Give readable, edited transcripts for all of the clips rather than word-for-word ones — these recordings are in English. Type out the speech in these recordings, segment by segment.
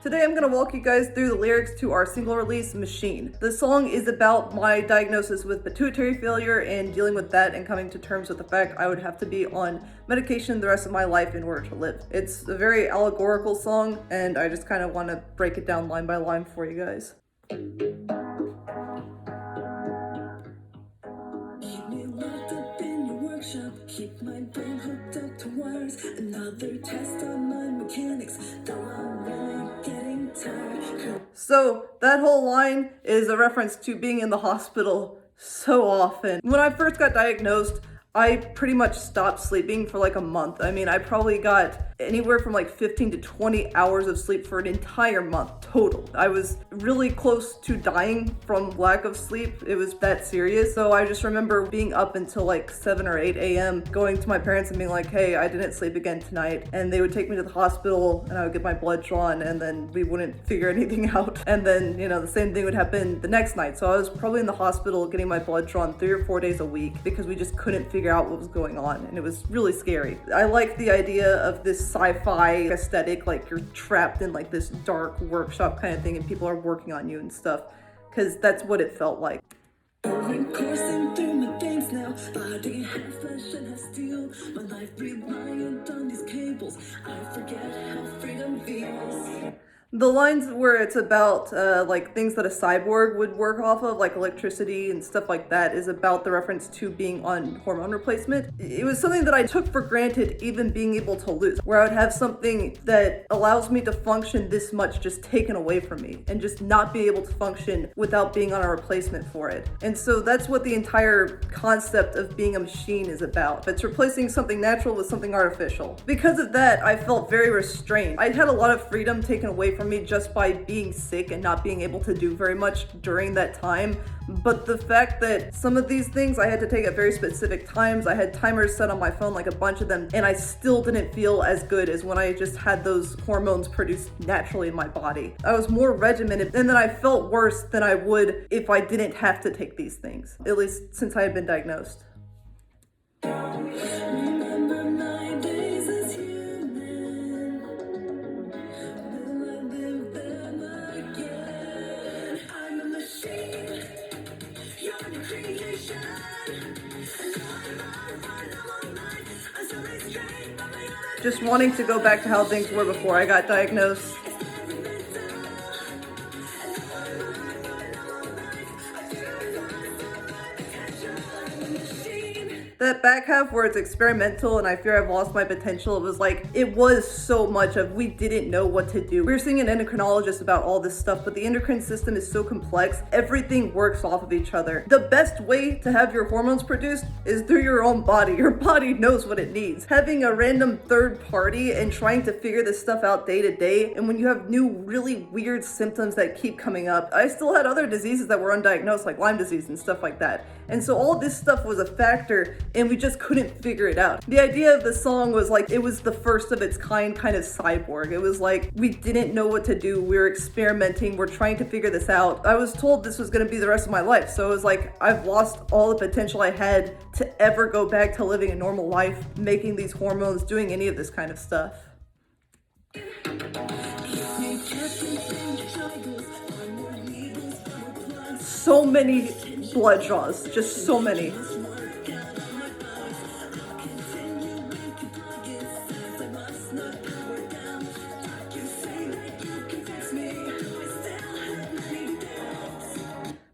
Today I'm going to walk you guys through the lyrics to our single release, Machine. The song is about my diagnosis with pituitary failure and dealing with that and coming to terms with the fact I would have to be on medication the rest of my life in order to live. It's a very allegorical song and I just kind of want to break it down line by line for you guys. Keep my brain hooked up to wires. Another test on my mechanics. Though I'm really getting tired. So that whole line is a reference to being in the hospital so often. When I first got diagnosed, I pretty much stopped sleeping for like a month. I mean, I probably got anywhere from like 15 to 20 hours of sleep for an entire month total. I was really close to dying from lack of sleep. It was that serious. So I just remember being up until like 7 or 8 a.m. going to my parents and being like, hey, I didn't sleep again tonight. And they would take me to the hospital and I would get my blood drawn and then we wouldn't figure anything out. And then, the same thing would happen the next night. So I was probably in the hospital getting my blood drawn 3 or 4 days a week because we just couldn't figure out what was going on. And it was really scary. I like the idea of this sci-fi aesthetic, like you're trapped in like this dark workshop kind of thing and people are working on you and stuff, because that's what it felt like. Coursing through my veins now, body half flesh and half steel. My life reliant on these cables. I forget how freedom feels. The lines where it's about like things that a cyborg would work off of, like electricity and stuff like that, is about the reference to being on hormone replacement. It was something that I took for granted, even being able to lose, where I would have something that allows me to function this much just taken away from me and just not be able to function without being on a replacement for it. And so that's what the entire concept of being a machine is about. It's replacing something natural with something artificial. Because of that, I felt very restrained. I had a lot of freedom taken away from me just by being sick and not being able to do very much during that time. But the fact that some of these things I had to take at very specific times, I had timers set on my phone, like a bunch of them, and I still didn't feel as good as when I just had those hormones produced naturally in my body. I was more regimented, and then I felt worse than I would if I didn't have to take these things, at least since I had been diagnosed. Remember my days as human. Will I live them again? I'm a machine. You're the creation. Just wanting to go back to how things were before I got diagnosed. That back half where it's experimental and I fear I've lost my potential, it was like, it was so much of we didn't know what to do. We were seeing an endocrinologist about all this stuff, but the endocrine system is so complex, everything works off of each other. The best way to have your hormones produced is through your own body. Your body knows what it needs. Having a random third party and trying to figure this stuff out day to day, and when you have new really weird symptoms that keep coming up, I still had other diseases that were undiagnosed, like Lyme disease and stuff like that. And so all this stuff was a factor and we just couldn't figure it out. The idea of the song was like, it was the first of its kind of cyborg. It was like, we didn't know what to do. We were experimenting. We're trying to figure this out. I was told this was going to be the rest of my life. So it was like, I've lost all the potential I had to ever go back to living a normal life, making these hormones, doing any of this kind of stuff. So many blood draws, just so many.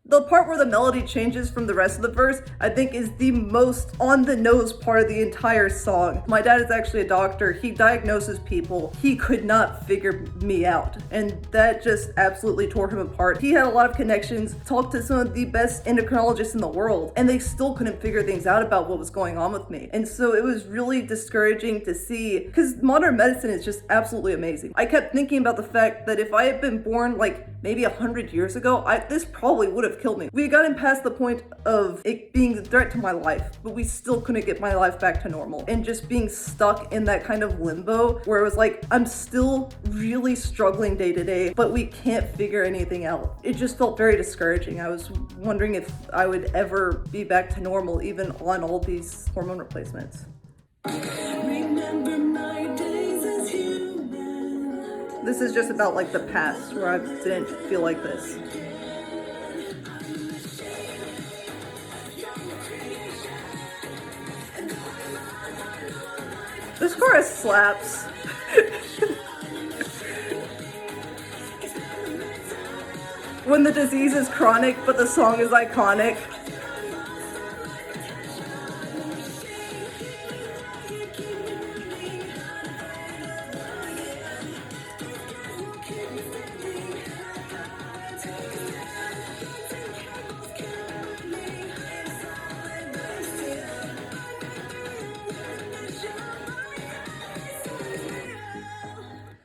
The part where the melody changes from the rest of the verse, I think is the most on the nose part of the entire song. My dad is actually a doctor. He diagnoses people. He could not figure me out. And that just absolutely tore him apart. He had a lot of connections, talked to some of the best endocrinologists in the world, and they still couldn't figure things out about what was going on with me. And so it was really discouraging to see, because modern medicine is just absolutely amazing. I kept thinking about the fact that if I had been born like maybe 100 years ago, this probably would have killed me. We had gotten past the point of it being a threat to my life, but we still couldn't get my life back to normal. And just being stuck in that kind of limbo where it was like, I'm still really struggling day to day, but we can't figure anything out. It just felt very discouraging. I was wondering if I would ever be back to normal, even on all these hormone replacements. Remember my days as human. This is just about like the past where I didn't feel like this. This chorus slaps. When the disease is chronic, but the song is iconic.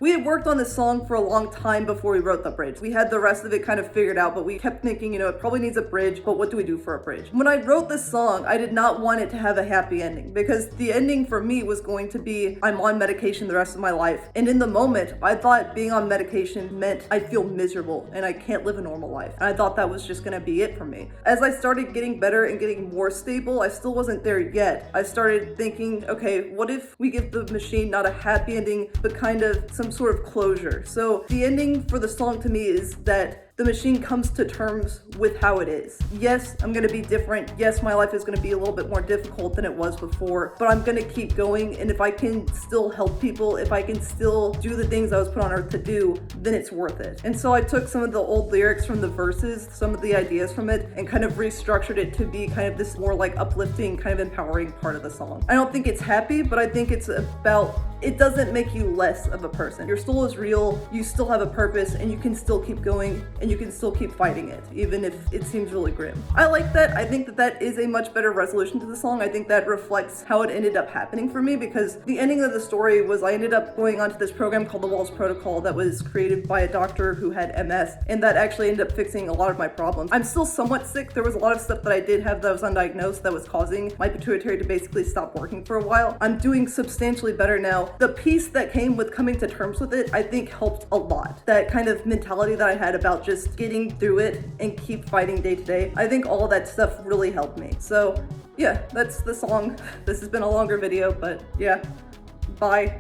We had worked on this song for a long time before we wrote the bridge. We had the rest of it kind of figured out, but we kept thinking, it probably needs a bridge, but what do we do for a bridge? When I wrote this song, I did not want it to have a happy ending because the ending for me was going to be I'm on medication the rest of my life. And in the moment, I thought being on medication meant I feel miserable and I can't live a normal life. And I thought that was just gonna be it for me. As I started getting better and getting more stable, I still wasn't there yet. I started thinking, okay, what if we give the machine not a happy ending, but kind of some sort of closure? So the ending for the song to me is that the machine comes to terms with how it is. Yes, I'm gonna be different. Yes, my life is gonna be a little bit more difficult than it was before, but I'm gonna keep going. And if I can still help people, if I can still do the things I was put on earth to do, then it's worth it. And so I took some of the old lyrics from the verses, some of the ideas from it, and kind of restructured it to be kind of this more like uplifting, kind of empowering part of the song. I don't think it's happy, but I think it's about, it doesn't make you less of a person. Your soul is real, you still have a purpose, and you can still keep going, and you can still keep fighting it, even if it seems really grim. I like that. I think that that is a much better resolution to the song. I think that reflects how it ended up happening for me, because the ending of the story was I ended up going onto this program called the Walls Protocol that was created by a doctor who had MS, and that actually ended up fixing a lot of my problems. I'm still somewhat sick. There was a lot of stuff that I did have that was undiagnosed that was causing my pituitary to basically stop working for a while. I'm doing substantially better now. The peace that came with coming to terms with it, I think helped a lot. That kind of mentality that I had about just getting through it and keep fighting day to day, I think all of that stuff really helped me. So yeah, that's the song. This has been a longer video, but yeah, bye.